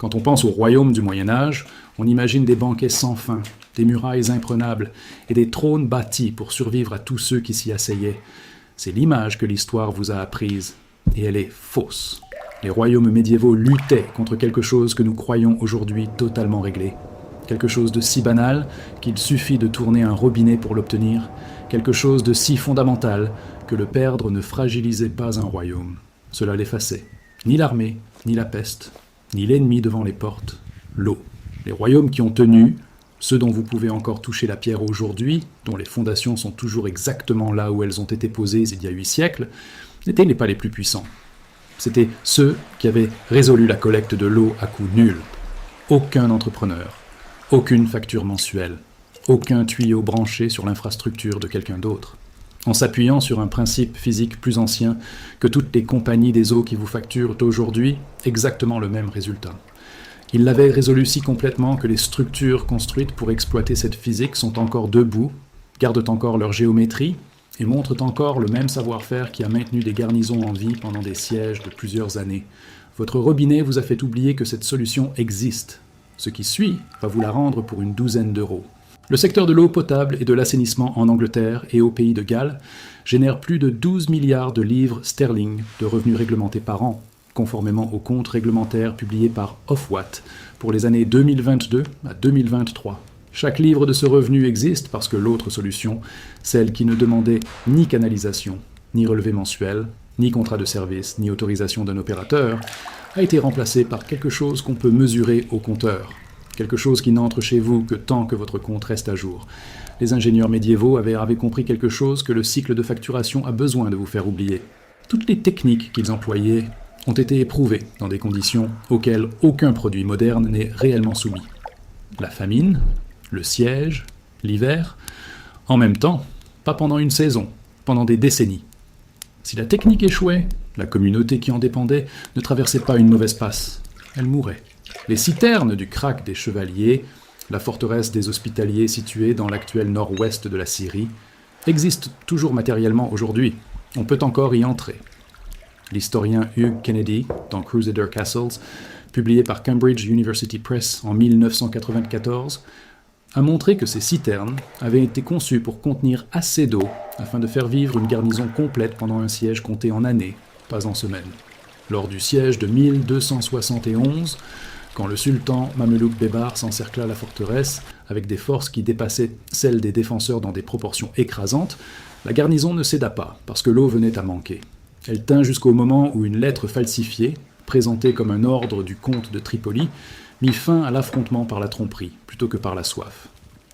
Quand on pense au royaume du Moyen-Âge, on imagine des banquets sans fin, des murailles imprenables et des trônes bâtis pour survivre à tous ceux qui s'y asseyaient. C'est l'image que l'histoire vous a apprise, et elle est fausse. Les royaumes médiévaux luttaient contre quelque chose que nous croyons aujourd'hui totalement réglé. Quelque chose de si banal qu'il suffit de tourner un robinet pour l'obtenir, quelque chose de si fondamental que le perdre ne fragilisait pas un royaume. Cela l'effaçait. Ni l'armée, ni la peste, ni l'ennemi devant les portes, l'eau. Les royaumes qui ont tenu, ceux dont vous pouvez encore toucher la pierre aujourd'hui, dont les fondations sont toujours exactement là où elles ont été posées il y a 8 siècles, n'étaient pas les plus puissants. C'étaient ceux qui avaient résolu la collecte de l'eau à coût nul. Aucun entrepreneur, aucune facture mensuelle, aucun tuyau branché sur l'infrastructure de quelqu'un d'autre. En s'appuyant sur un principe physique plus ancien que toutes les compagnies des eaux qui vous facturent aujourd'hui, exactement le même résultat. Ils l'avaient résolu si complètement que les structures construites pour exploiter cette physique sont encore debout, gardent encore leur géométrie et montrent encore le même savoir-faire qui a maintenu des garnisons en vie pendant des sièges de plusieurs années. Votre robinet vous a fait oublier que cette solution existe. Ce qui suit va vous la rendre pour une douzaine d'euros. Le secteur de l'eau potable et de l'assainissement en Angleterre et au pays de Galles génère plus de 12 milliards de livres sterling de revenus réglementés par an, conformément aux comptes réglementaires publiés par Ofwat pour les années 2022 à 2023. Chaque livre de ce revenu existe parce que l'autre solution, celle qui ne demandait ni canalisation, ni relevé mensuel, ni contrat de service, ni autorisation d'un opérateur, a été remplacée par quelque chose qu'on peut mesurer au compteur. Quelque chose qui n'entre chez vous que tant que votre compte reste à jour. Les ingénieurs médiévaux avaient compris quelque chose que le cycle de facturation a besoin de vous faire oublier. Toutes les techniques qu'ils employaient ont été éprouvées dans des conditions auxquelles aucun produit moderne n'est réellement soumis. La famine, le siège, l'hiver, en même temps, pas pendant une saison, pendant des décennies. Si la technique échouait, la communauté qui en dépendait ne traversait pas une mauvaise passe, elle mourait. Les citernes du Krak des Chevaliers, la forteresse des Hospitaliers située dans l'actuel nord-ouest de la Syrie, existent toujours matériellement aujourd'hui. On peut encore y entrer. L'historien Hugh Kennedy, dans Crusader Castles, publié par Cambridge University Press en 1994, a montré que ces citernes avaient été conçues pour contenir assez d'eau afin de faire vivre une garnison complète pendant un siège compté en années, pas en semaines. Lors du siège de 1271, quand le sultan Mamelouk Bebar s'encercla la forteresse avec des forces qui dépassaient celles des défenseurs dans des proportions écrasantes, la garnison ne céda pas parce que l'eau venait à manquer. Elle tint jusqu'au moment où une lettre falsifiée, présentée comme un ordre du comte de Tripoli, mit fin à l'affrontement par la tromperie plutôt que par la soif.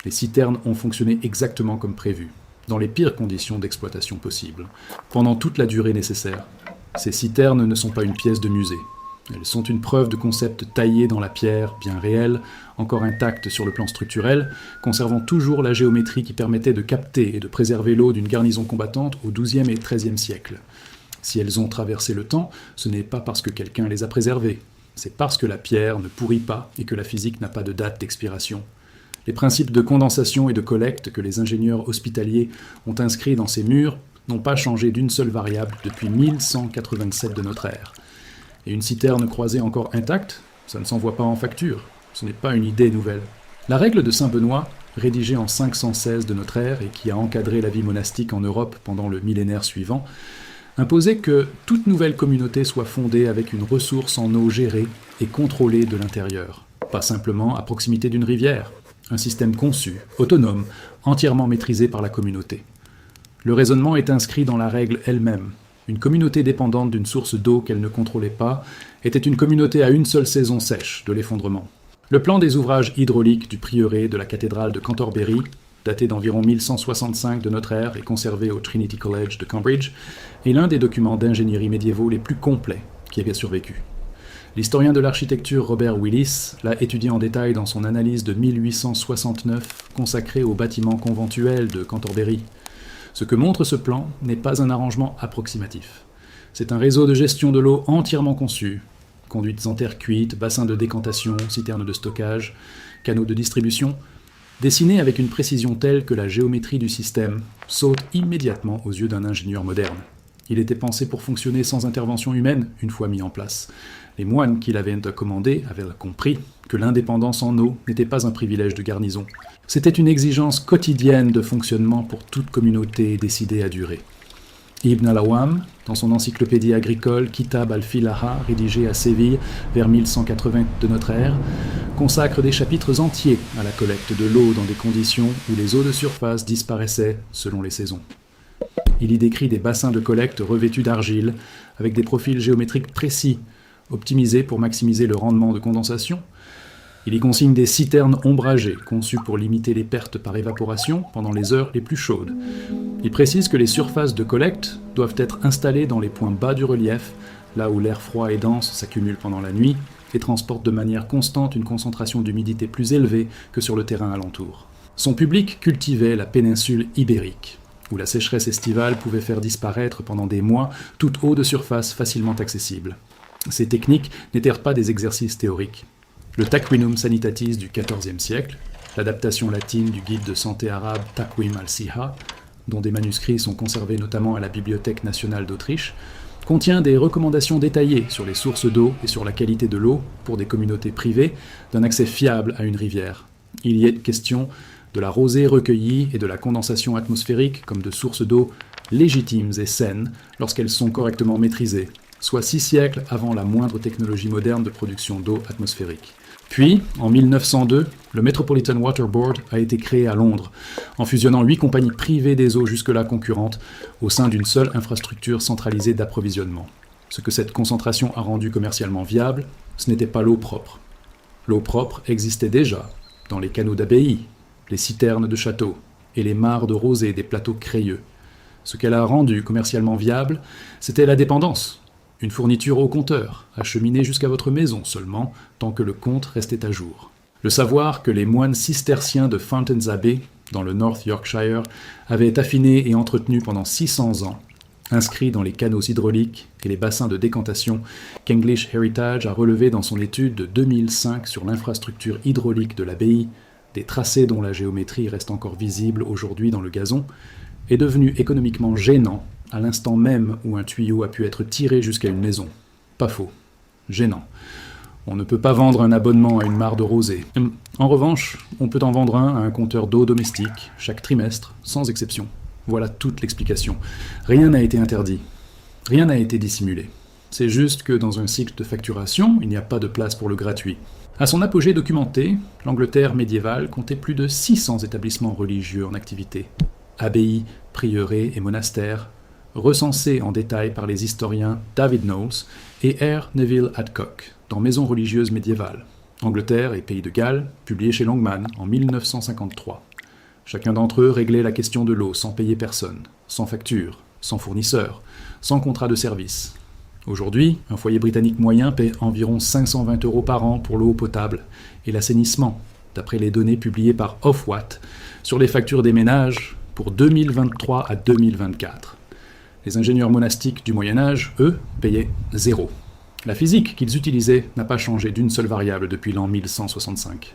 Les citernes ont fonctionné exactement comme prévu, dans les pires conditions d'exploitation possibles, pendant toute la durée nécessaire. Ces citernes ne sont pas une pièce de musée. Elles sont une preuve de concept taillé dans la pierre, bien réelle, encore intacte sur le plan structurel, conservant toujours la géométrie qui permettait de capter et de préserver l'eau d'une garnison combattante au XIIe et XIIIe siècle. Si elles ont traversé le temps, ce n'est pas parce que quelqu'un les a préservées. C'est parce que la pierre ne pourrit pas et que la physique n'a pas de date d'expiration. Les principes de condensation et de collecte que les ingénieurs hospitaliers ont inscrits dans ces murs n'ont pas changé d'une seule variable depuis 1187 de notre ère. Et une citerne croisée encore intacte, ça ne s'envoie pas en facture. Ce n'est pas une idée nouvelle. La règle de Saint-Benoît, rédigée en 516 de notre ère et qui a encadré la vie monastique en Europe pendant le millénaire suivant, imposait que toute nouvelle communauté soit fondée avec une ressource en eau gérée et contrôlée de l'intérieur, pas simplement à proximité d'une rivière, un système conçu, autonome, entièrement maîtrisé par la communauté. Le raisonnement est inscrit dans la règle elle-même. Une communauté dépendante d'une source d'eau qu'elle ne contrôlait pas était une communauté à une seule saison sèche de l'effondrement. Le plan des ouvrages hydrauliques du prieuré de la cathédrale de Canterbury, daté d'environ 1165 de notre ère et conservé au Trinity College de Cambridge, est l'un des documents d'ingénierie médiévaux les plus complets qui ait survécu. L'historien de l'architecture Robert Willis l'a étudié en détail dans son analyse de 1869 consacrée aux bâtiments conventuels de Canterbury. Ce que montre ce plan n'est pas un arrangement approximatif. C'est un réseau de gestion de l'eau entièrement conçu. Conduites en terre cuite, bassins de décantation, citernes de stockage, canaux de distribution, dessinés avec une précision telle que la géométrie du système saute immédiatement aux yeux d'un ingénieur moderne. Il était pensé pour fonctionner sans intervention humaine une fois mis en place. Les moines qui l'avaient commandé avaient compris que l'indépendance en eau n'était pas un privilège de garnison. C'était une exigence quotidienne de fonctionnement pour toute communauté décidée à durer. Ibn al-Awwam, dans son encyclopédie agricole Kitab al-Filaha, rédigée à Séville vers 1180 de notre ère, consacre des chapitres entiers à la collecte de l'eau dans des conditions où les eaux de surface disparaissaient selon les saisons. Il y décrit des bassins de collecte revêtus d'argile, avec des profils géométriques précis, optimisés pour maximiser le rendement de condensation. Il y consigne des citernes ombragées, conçues pour limiter les pertes par évaporation pendant les heures les plus chaudes. Il précise que les surfaces de collecte doivent être installées dans les points bas du relief, là où l'air froid et dense s'accumule pendant la nuit, et transporte de manière constante une concentration d'humidité plus élevée que sur le terrain alentour. Son public cultivait la péninsule ibérique, où la sécheresse estivale pouvait faire disparaître pendant des mois toute eau de surface facilement accessible. Ces techniques n'étaient pas des exercices théoriques. Le Taqwinum Sanitatis du XIVe siècle, l'adaptation latine du guide de santé arabe Taqwim al-Siha, dont des manuscrits sont conservés notamment à la Bibliothèque nationale d'Autriche, contient des recommandations détaillées sur les sources d'eau et sur la qualité de l'eau pour des communautés privées d'un accès fiable à une rivière. Il y est question de la rosée recueillie et de la condensation atmosphérique comme de sources d'eau légitimes et saines lorsqu'elles sont correctement maîtrisées, soit 6 siècles avant la moindre technologie moderne de production d'eau atmosphérique. Puis, en 1902, le Metropolitan Water Board a été créé à Londres, en fusionnant 8 compagnies privées des eaux jusque-là concurrentes au sein d'une seule infrastructure centralisée d'approvisionnement. Ce que cette concentration a rendu commercialement viable, ce n'était pas l'eau propre. L'eau propre existait déjà dans les canaux d'abbaye, les citernes de châteaux et les mares de rosée des plateaux crayeux. Ce qu'elle a rendu commercialement viable, c'était la dépendance. Une fourniture au compteur, acheminée jusqu'à votre maison seulement, tant que le compte restait à jour. Le savoir que les moines cisterciens de Fountains Abbey, dans le North Yorkshire, avaient affiné et entretenu pendant 600 ans, inscrit dans les canaux hydrauliques et les bassins de décantation, qu'English Heritage a relevé dans son étude de 2005 sur l'infrastructure hydraulique de l'abbaye, des tracés dont la géométrie reste encore visible aujourd'hui dans le gazon, est devenu économiquement gênant à l'instant même où un tuyau a pu être tiré jusqu'à une maison. Pas faux. Gênant. On ne peut pas vendre un abonnement à une mare de rosée. En revanche, on peut en vendre un à un compteur d'eau domestique, chaque trimestre, sans exception. Voilà toute l'explication. Rien n'a été interdit. Rien n'a été dissimulé. C'est juste que dans un cycle de facturation, il n'y a pas de place pour le gratuit. À son apogée documenté, l'Angleterre médiévale comptait plus de 600 établissements religieux en activité. Abbayes, prieurés et monastères, recensés en détail par les historiens David Knowles et R. Neville Adcock dans Maisons religieuses médiévales, Angleterre et Pays de Galles, publié chez Longman en 1953. Chacun d'entre eux réglait la question de l'eau sans payer personne, sans facture, sans fournisseur, sans contrat de service. Aujourd'hui, un foyer britannique moyen paie environ 520 € par an pour l'eau potable et l'assainissement, d'après les données publiées par Ofwat sur les factures des ménages pour 2023 à 2024. Les ingénieurs monastiques du Moyen-Âge, eux, payaient 0. La physique qu'ils utilisaient n'a pas changé d'une seule variable depuis l'an 1165.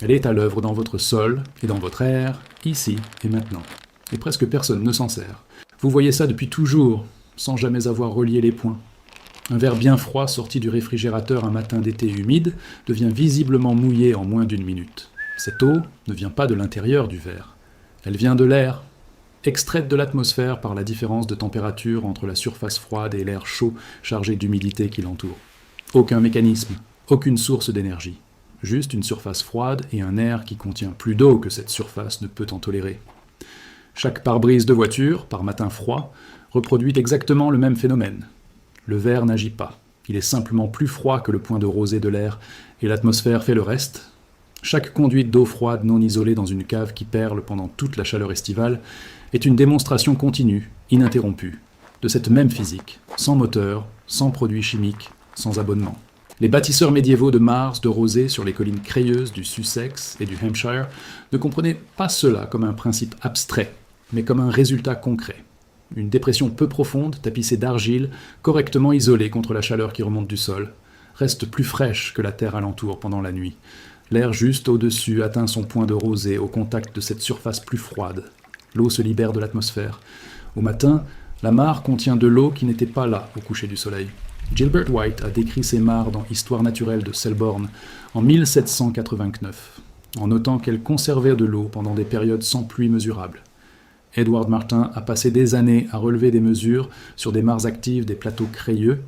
Elle est à l'œuvre dans votre sol et dans votre air, ici et maintenant. Et presque personne ne s'en sert. Vous voyez ça depuis toujours, sans jamais avoir relié les points. Un verre bien froid sorti du réfrigérateur un matin d'été humide devient visiblement mouillé en moins d'1 minute. Cette eau ne vient pas de l'intérieur du verre. Elle vient de l'air, extraite de l'atmosphère par la différence de température entre la surface froide et l'air chaud chargé d'humidité qui l'entoure. Aucun mécanisme, aucune source d'énergie. Juste une surface froide et un air qui contient plus d'eau que cette surface ne peut en tolérer. Chaque pare-brise de voiture, par matin froid, reproduit exactement le même phénomène. Le verre n'agit pas. Il est simplement plus froid que le point de rosée de l'air, et l'atmosphère fait le reste. Chaque conduite d'eau froide non isolée dans une cave qui perle pendant toute la chaleur estivale est une démonstration continue, ininterrompue, de cette même physique, sans moteur, sans produits chimiques, sans abonnement. Les bâtisseurs médiévaux de Mars, de rosée sur les collines crayeuses du Sussex et du Hampshire ne comprenaient pas cela comme un principe abstrait, mais comme un résultat concret. Une dépression peu profonde, tapissée d'argile, correctement isolée contre la chaleur qui remonte du sol, reste plus fraîche que la terre alentour pendant la nuit. L'air juste au-dessus atteint son point de rosée au contact de cette surface plus froide. L'eau se libère de l'atmosphère. Au matin, la mare contient de l'eau qui n'était pas là au coucher du soleil. Gilbert White a décrit ces mares dans Histoire naturelle de Selborne en 1789, en notant qu'elles conservaient de l'eau pendant des périodes sans pluie mesurable. Edward Martin a passé des années à relever des mesures sur des mares actives des plateaux crayeux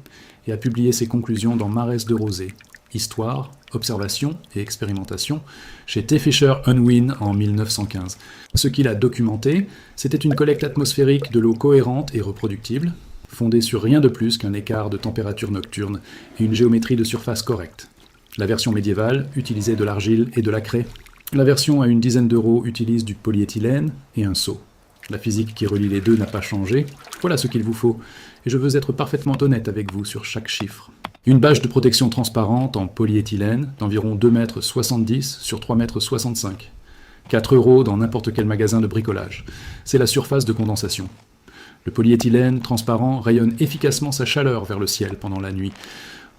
et a publié ses conclusions dans Mares de Rosée, Histoire, Observation et Expérimentation, chez T. Fisher Unwin en 1915. Ce qu'il a documenté, c'était une collecte atmosphérique de l'eau cohérente et reproductible, fondée sur rien de plus qu'un écart de température nocturne et une géométrie de surface correcte. La version médiévale utilisait de l'argile et de la craie. La version à une dizaine d'euros utilise du polyéthylène et un seau. La physique qui relie les deux n'a pas changé. Voilà ce qu'il vous faut, et je veux être parfaitement honnête avec vous sur chaque chiffre. Une bâche de protection transparente en polyéthylène d'environ 2,70 m sur 3,65 m. 4 € dans n'importe quel magasin de bricolage. C'est la surface de condensation. Le polyéthylène transparent rayonne efficacement sa chaleur vers le ciel pendant la nuit,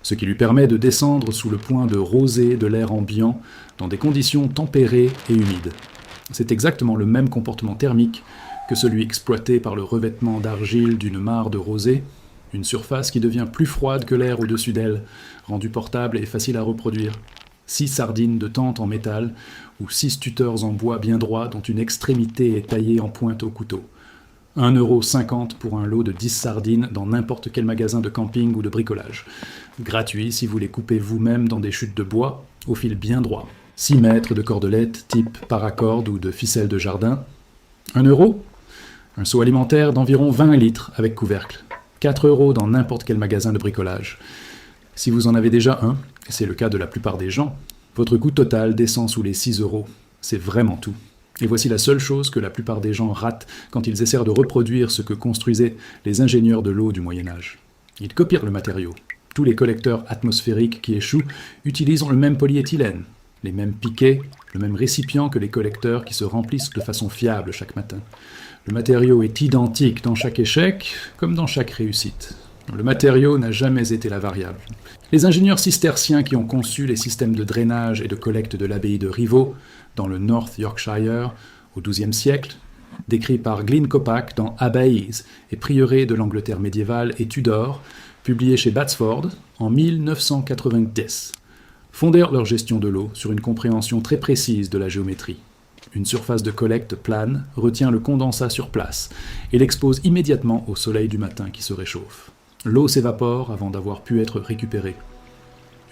ce qui lui permet de descendre sous le point de rosée de l'air ambiant dans des conditions tempérées et humides. C'est exactement le même comportement thermique que celui exploité par le revêtement d'argile d'une mare de rosée, une surface qui devient plus froide que l'air au-dessus d'elle, rendue portable et facile à reproduire. 6 sardines de tente en métal ou 6 tuteurs en bois bien droit dont une extrémité est taillée en pointe au couteau. 1,50 € pour un lot de 10 sardines dans n'importe quel magasin de camping ou de bricolage. Gratuit si vous les coupez vous-même dans des chutes de bois, au fil bien droit. 6 mètres de cordelettes type paracorde ou de ficelle de jardin. 1 €. Un seau alimentaire d'environ 20 litres avec couvercle. 4 € dans n'importe quel magasin de bricolage. Si vous en avez déjà un, et c'est le cas de la plupart des gens, votre coût total descend sous les 6 €. C'est vraiment tout. Et voici la seule chose que la plupart des gens ratent quand ils essaient de reproduire ce que construisaient les ingénieurs de l'eau du Moyen-Âge. Ils copient le matériau. Tous les collecteurs atmosphériques qui échouent utilisent le même polyéthylène, les mêmes piquets, le même récipient que les collecteurs qui se remplissent de façon fiable chaque matin. Le matériau est identique dans chaque échec, comme dans chaque réussite. Le matériau n'a jamais été la variable. Les ingénieurs cisterciens qui ont conçu les systèmes de drainage et de collecte de l'abbaye de Rievaulx, dans le North Yorkshire, au XIIe siècle, décrits par Glyn Copac dans Abbayes et prieurés de l'Angleterre médiévale et Tudor, publié chez Batsford en 1990, fondèrent leur gestion de l'eau sur une compréhension très précise de la géométrie. Une surface de collecte plane retient le condensat sur place et l'expose immédiatement au soleil du matin qui se réchauffe. L'eau s'évapore avant d'avoir pu être récupérée.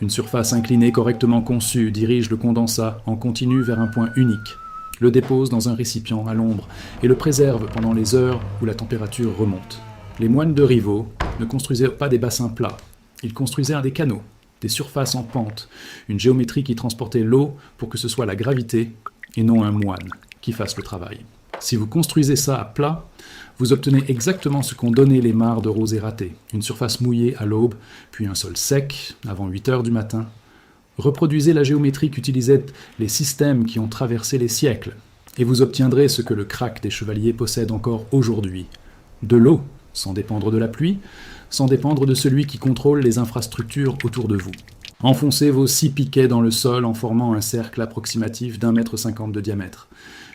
Une surface inclinée correctement conçue dirige le condensat en continu vers un point unique, le dépose dans un récipient à l'ombre et le préserve pendant les heures où la température remonte. Les moines de Rievaulx ne construisaient pas des bassins plats, ils construisaient des canaux, des surfaces en pente, une géométrie qui transportait l'eau pour que ce soit la gravité et non un moine qui fasse le travail. Si vous construisez ça à plat, vous obtenez exactement ce qu'ont donné les mares de rosée ratée, une surface mouillée à l'aube, puis un sol sec avant 8 heures du matin. Reproduisez la géométrie qu'utilisaient les systèmes qui ont traversé les siècles, et vous obtiendrez ce que le crack des chevaliers possède encore aujourd'hui. De l'eau, sans dépendre de la pluie, sans dépendre de celui qui contrôle les infrastructures autour de vous. Enfoncez vos 6 piquets dans le sol en formant un cercle approximatif d'1,50 m de diamètre.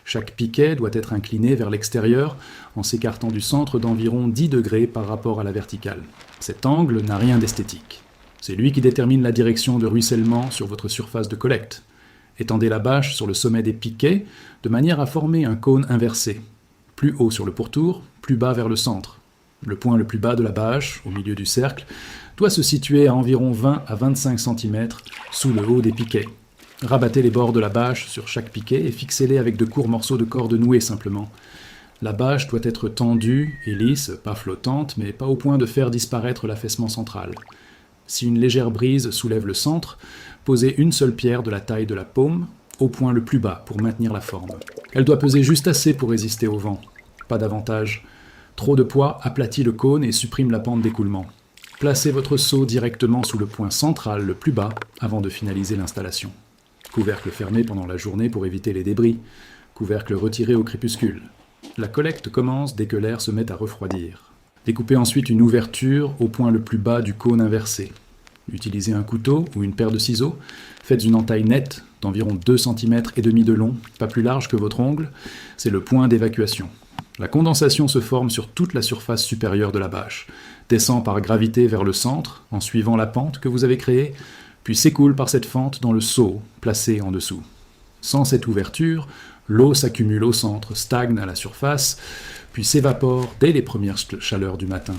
Chaque piquet doit être incliné vers l'extérieur en s'écartant du centre d'environ 10 degrés par rapport à la verticale. Cet angle n'a rien d'esthétique. C'est lui qui détermine la direction de ruissellement sur votre surface de collecte. Étendez la bâche sur le sommet des piquets de manière à former un cône inversé. Plus haut sur le pourtour, plus bas vers le centre. Le point le plus bas de la bâche, au milieu du cercle, doit se situer à environ 20 à 25 cm sous le haut des piquets. Rabattez les bords de la bâche sur chaque piquet et fixez-les avec de courts morceaux de corde nouée simplement. La bâche doit être tendue et lisse, pas flottante, mais pas au point de faire disparaître l'affaissement central. Si une légère brise soulève le centre, posez une seule pierre de la taille de la paume au point le plus bas pour maintenir la forme. Elle doit peser juste assez pour résister au vent, pas davantage. Trop de poids aplatit le cône et supprime la pente d'écoulement. Placez votre seau directement sous le point central le plus bas avant de finaliser l'installation. Couvercle fermé pendant la journée pour éviter les débris. Couvercle retiré au crépuscule. La collecte commence dès que l'air se met à refroidir. Découpez ensuite une ouverture au point le plus bas du cône inversé. Utilisez un couteau ou une paire de ciseaux. Faites une entaille nette d'environ 2,5 cm de long, pas plus large que votre ongle. C'est le point d'évacuation. La condensation se forme sur toute la surface supérieure de la bâche, descend par gravité vers le centre en suivant la pente que vous avez créée, puis s'écoule par cette fente dans le seau placé en dessous. Sans cette ouverture, l'eau s'accumule au centre, stagne à la surface, puis s'évapore dès les premières chaleurs du matin.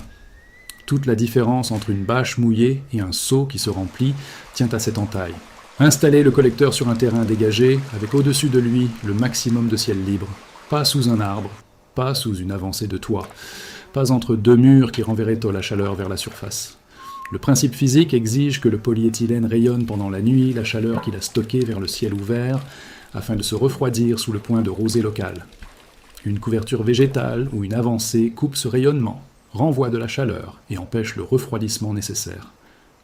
Toute la différence entre une bâche mouillée et un seau qui se remplit tient à cette entaille. Installez le collecteur sur un terrain dégagé, avec au-dessus de lui le maximum de ciel libre. Pas sous un arbre, pas sous une avancée de toit, pas entre deux murs qui renverraient la chaleur vers la surface. Le principe physique exige que le polyéthylène rayonne pendant la nuit la chaleur qu'il a stockée vers le ciel ouvert, afin de se refroidir sous le point de rosée local. Une couverture végétale ou une avancée coupe ce rayonnement, renvoie de la chaleur et empêche le refroidissement nécessaire.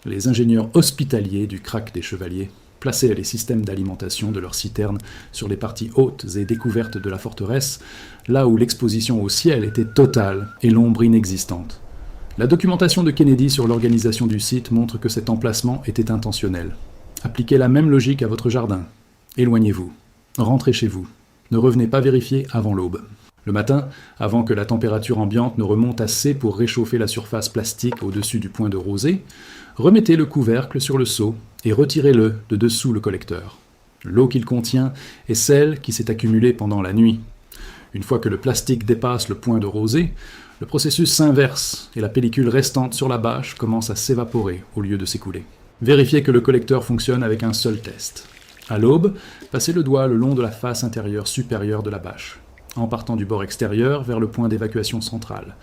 Les ingénieurs hospitaliers du Krak des Chevaliers plaçaient les systèmes d'alimentation de leurs citernes sur les parties hautes et découvertes de la forteresse, là où l'exposition au ciel était totale et l'ombre inexistante. La documentation de Kennedy sur l'organisation du site montre que cet emplacement était intentionnel. Appliquez la même logique à votre jardin. Éloignez-vous. Rentrez chez vous. Ne revenez pas vérifier avant l'aube. Le matin, avant que la température ambiante ne remonte assez pour réchauffer la surface plastique au-dessus du point de rosée, remettez le couvercle sur le seau et retirez-le de dessous le collecteur. L'eau qu'il contient est celle qui s'est accumulée pendant la nuit. Une fois que le plastique dépasse le point de rosée, le processus s'inverse et la pellicule restante sur la bâche commence à s'évaporer au lieu de s'écouler. Vérifiez que le collecteur fonctionne avec un seul test. À l'aube, passez le doigt le long de la face intérieure supérieure de la bâche, en partant du bord extérieur vers le point d'évacuation central.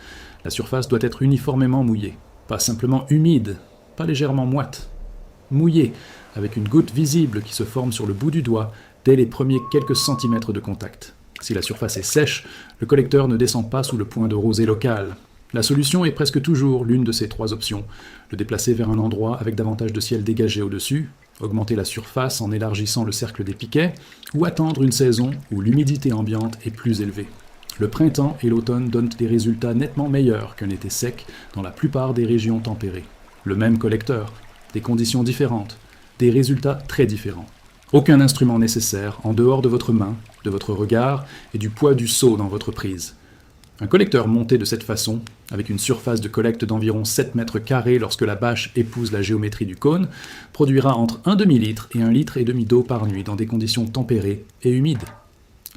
La surface doit être uniformément mouillée, pas simplement humide, pas légèrement moite. Mouillée, avec une goutte visible qui se forme sur le bout du doigt dès les premiers quelques centimètres de contact. Si la surface est sèche, le collecteur ne descend pas sous le point de rosée local. La solution est presque toujours l'une de ces trois options. Le déplacer vers un endroit avec davantage de ciel dégagé au-dessus, augmenter la surface en élargissant le cercle des piquets, ou attendre une saison où l'humidité ambiante est plus élevée. Le printemps et l'automne donnent des résultats nettement meilleurs qu'un été sec dans la plupart des régions tempérées. Le même collecteur, des conditions différentes, des résultats très différents. Aucun instrument nécessaire en dehors de votre main, de votre regard et du poids du seau dans votre prise. Un collecteur monté de cette façon, avec une surface de collecte d'environ 7 mètres carrés lorsque la bâche épouse la géométrie du cône, produira entre 1 demi-litre et 1,5 litre d'eau par nuit dans des conditions tempérées et humides.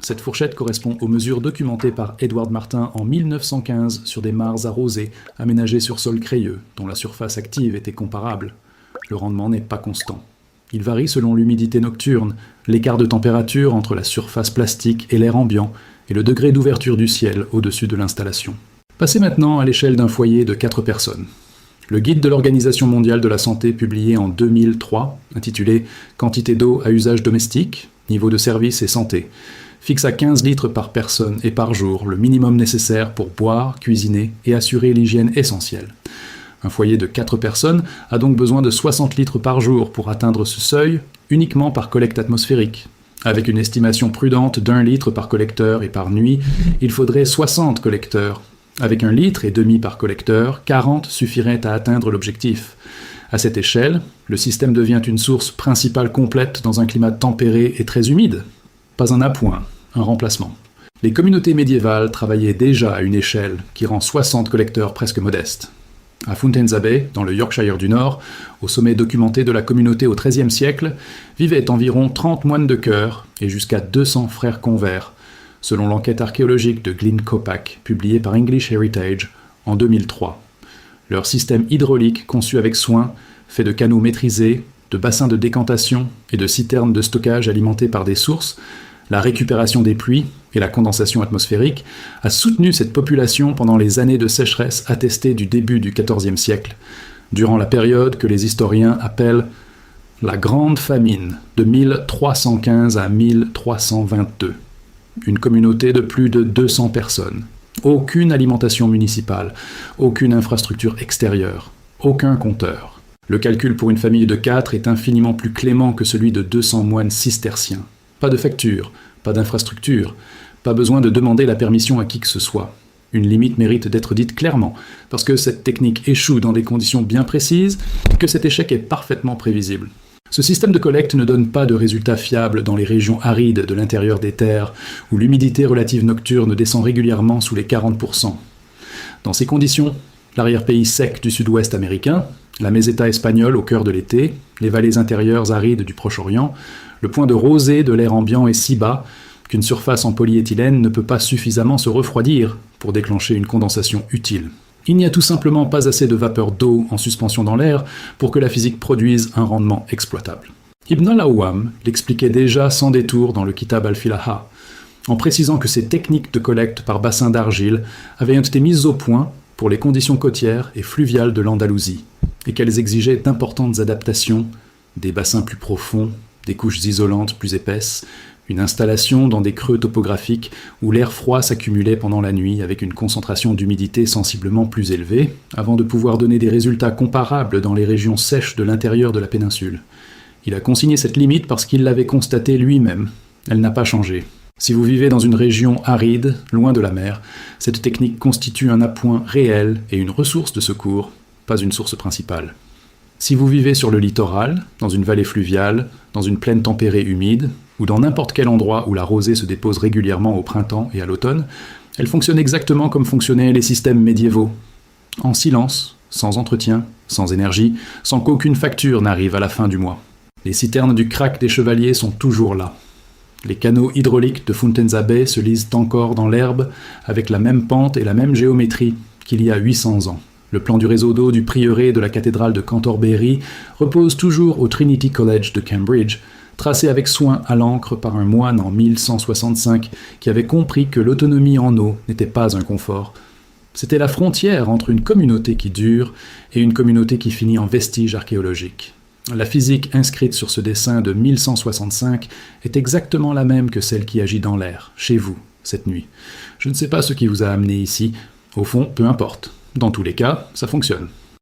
Cette fourchette correspond aux mesures documentées par Edward Martin en 1915 sur des mares arrosées aménagées sur sol crayeux, dont la surface active était comparable. Le rendement n'est pas constant. Il varie selon l'humidité nocturne, l'écart de température entre la surface plastique et l'air ambiant, et le degré d'ouverture du ciel au-dessus de l'installation. Passez maintenant à l'échelle d'un foyer de 4 personnes. Le guide de l'Organisation mondiale de la santé publié en 2003, intitulé « Quantité d'eau à usage domestique, niveau de service et santé », fixe à 15 litres par personne et par jour le minimum nécessaire pour boire, cuisiner et assurer l'hygiène essentielle. Un foyer de 4 personnes a donc besoin de 60 litres par jour pour atteindre ce seuil, uniquement par collecte atmosphérique. Avec une estimation prudente d'1 litre par collecteur et par nuit, il faudrait 60 collecteurs. Avec 1,5 litre par collecteur, 40 suffiraient à atteindre l'objectif. À cette échelle, le système devient une source principale complète dans un climat tempéré et très humide. Pas un appoint, un remplacement. Les communautés médiévales travaillaient déjà à une échelle qui rend 60 collecteurs presque modestes. À Fountains Abbey, dans le Yorkshire du Nord, au sommet documenté de la communauté au XIIIe siècle, vivaient environ 30 moines de chœur et jusqu'à 200 frères convers, selon l'enquête archéologique de Glyn Kopak, publiée par English Heritage en 2003. Leur système hydraulique, conçu avec soin, fait de canaux maîtrisés, de bassins de décantation et de citernes de stockage alimentés par des sources, la récupération des pluies et la condensation atmosphérique, a soutenu cette population pendant les années de sécheresse attestées du début du XIVe siècle, durant la période que les historiens appellent la Grande Famine de 1315 à 1322. Une communauté de plus de 200 personnes. Aucune alimentation municipale, aucune infrastructure extérieure, aucun compteur. Le calcul pour une famille de 4 est infiniment plus clément que celui de 200 moines cisterciens. Pas de facture, pas d'infrastructure, pas besoin de demander la permission à qui que ce soit. Une limite mérite d'être dite clairement, parce que cette technique échoue dans des conditions bien précises et que cet échec est parfaitement prévisible. Ce système de collecte ne donne pas de résultats fiables dans les régions arides de l'intérieur des terres, où l'humidité relative nocturne descend régulièrement sous les 40%. Dans ces conditions, l'arrière-pays sec du sud-ouest américain, la meseta espagnole au cœur de l'été, les vallées intérieures arides du Proche-Orient, le point de rosée de l'air ambiant est si bas qu'une surface en polyéthylène ne peut pas suffisamment se refroidir pour déclencher une condensation utile. Il n'y a tout simplement pas assez de vapeur d'eau en suspension dans l'air pour que la physique produise un rendement exploitable. Ibn al-Awwam l'expliquait déjà sans détour dans le Kitab al-Filaha, en précisant que ces techniques de collecte par bassin d'argile avaient été mises au point pour les conditions côtières et fluviales de l'Andalousie, et qu'elles exigeaient d'importantes adaptations, des bassins plus profonds, des couches isolantes plus épaisses, une installation dans des creux topographiques où l'air froid s'accumulait pendant la nuit avec une concentration d'humidité sensiblement plus élevée, avant de pouvoir donner des résultats comparables dans les régions sèches de l'intérieur de la péninsule. Il a consigné cette limite parce qu'il l'avait constatée lui-même. Elle n'a pas changé. Si vous vivez dans une région aride, loin de la mer, cette technique constitue un appoint réel et une ressource de secours, pas une source principale. Si vous vivez sur le littoral, dans une vallée fluviale, dans une plaine tempérée humide, ou dans n'importe quel endroit où la rosée se dépose régulièrement au printemps et à l'automne, elle fonctionne exactement comme fonctionnaient les systèmes médiévaux. En silence, sans entretien, sans énergie, sans qu'aucune facture n'arrive à la fin du mois. Les citernes du Krak des Chevaliers sont toujours là. Les canaux hydrauliques de Funtenza Bay se lisent encore dans l'herbe avec la même pente et la même géométrie qu'il y a 800 ans. Le plan du réseau d'eau du prieuré de la cathédrale de Canterbury repose toujours au Trinity College de Cambridge, tracé avec soin à l'encre par un moine en 1165 qui avait compris que l'autonomie en eau n'était pas un confort. C'était la frontière entre une communauté qui dure et une communauté qui finit en vestiges archéologiques. La physique inscrite sur ce dessin de 1165 est exactement la même que celle qui agit dans l'air, chez vous, cette nuit. Je ne sais pas ce qui vous a amené ici. Au fond, peu importe. Dans tous les cas, ça fonctionne.